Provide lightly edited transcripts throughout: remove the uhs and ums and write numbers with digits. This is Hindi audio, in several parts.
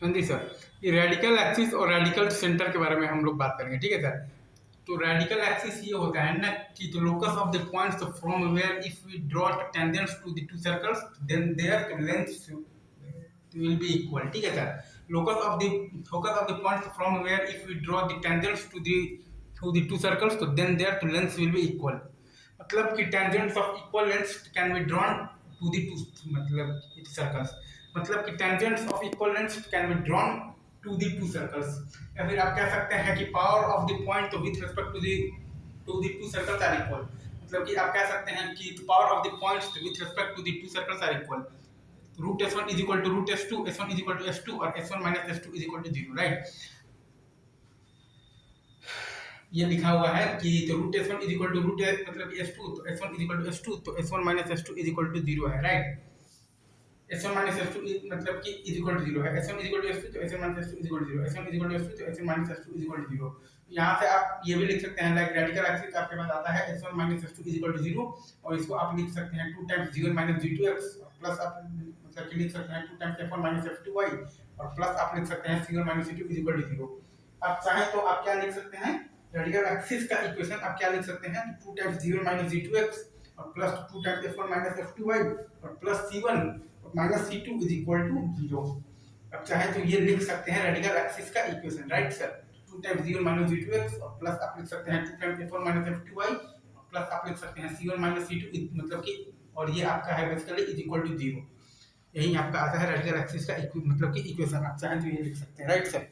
हाँ जी सर, ये रेडिकल एक्सिस और रेडिकल सेंटर के बारे में हम लोग बात करेंगे, ठीक है सर। तो रेडिकल एक्सिस ये होता है ना कि the locus of the points from where if we draw tangents to the two circles then their lengths will be equal, ठीक है sir. locus of the points from where if we draw the tangents to the two circles तो then their two lengths will be equal। मतलब कि tangents of equal lengths can be drawn to the two मतलब circles, मतलब कि tangents of equal lengths can be drawn to the two circles। या फिर आप कह सकते हैं कि power of the point with respect to the two circles are equal, मतलब कि आप कह सकते हैं कि power of the points with respect to the two circles are equal। Root S one is equal to root S two, S one is equal to S two और S one minus S two is equal to zero, right. ये लिखा हुआ है कि तो root S one is equal to root मतलब एस टू, तो S one is equal to S two, तो S one minus S two is equal to zero है, right. S one minus S two मतलब कि इज इक्वल टू जीरो है, S one is equal to S two, तो S one minus S two is equal to zero, S one is equal to S two, तो S one minus S two is equal to zero. यहाँ से आप ये भी लिख सकते हैं लाइक रेडिकल एक्सिस आपके पास आता है S one minus S two is equal to zero, और इसको आप लिख सकते हैं टू टाइम्स जी वन माइनस जी टू एक्स प्लस आप मतलब कि लिख सकते हैं two times F one minus F two Y और प्लस आप लिख सकते हैं C one minus C two is equal to zero. आप चाहें तो आप क्या लिख सकते हैं रेडिकल एक्सिस का इक्वेशन आप क्या लिख सकते हैं टू टाइम्स जी वन माइनस जी टू एक्स और plus two times F one minus F two Y और plus c one minus C two is equal to zero. अब चाहे तो ये लिख सकते हैं रेडिकल एक्सिस का equation, right sir. Two times जी वन माइनस जी टू एक्स और प्लस आप लिख सकते हैं two times F one minus F two Y और प्लस आप लिख सकते हैं सी वन माइनस सी टू मतलब कि और ये आपका है basically is equal to zero. यही आपका आता है रेडिकल एक्सिस का मतलब कि इक्वेशन, आप चाहें तो ये लिख सकते हैं, राइट सर।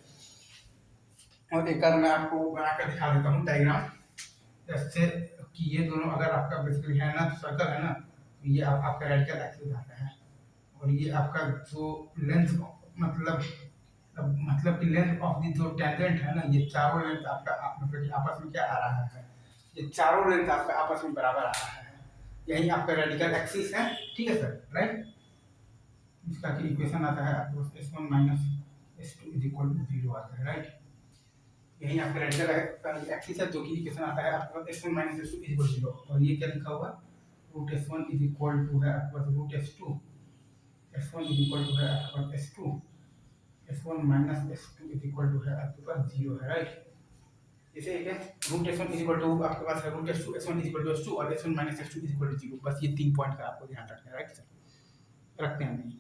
और एक बार मैं आपको बनाकर दिखा देता हूँ डायग्राम, जैसे कि ये दोनों अगर आपका बेसिकली है ना तो सर्कल है ना, तो ये आपका रेडिकल एक्सिस आता है और ये आपका जो लेंथ मतलब कि लेंथ ऑफ दी जो टेंजेंट है ना, ये चारों लेंथ आपका मतलब कि आपस में क्या आ रहा है, ये चारों लेंथ आपका आपस में बराबर आ रहा है। यही आपका रेडिकल एक्सिस है, ठीक है सर, राइट। इसका कि इक्वेशन आता है आपको S one minus S two is equal to zero आता है, राइट। यही आपका रेडिकल एक्सिस है जो कि इक्वेशन आता है आपका s one minus S two is equal to zero. और ये क्या लिखा हुआ root S one is equal to है आपका root S two, S one is equal to है आपके पास s two, S one minus S two is equal to है आपके पास जीरो है, राइट। जैसे एक है root S one is equal to आपके पास है root S two, S one is equal to S two और S one minus S two is equal to zero. बस ये 3 पॉइंट का आपको ध्यान रखना है, राइट सर। रखते हैं।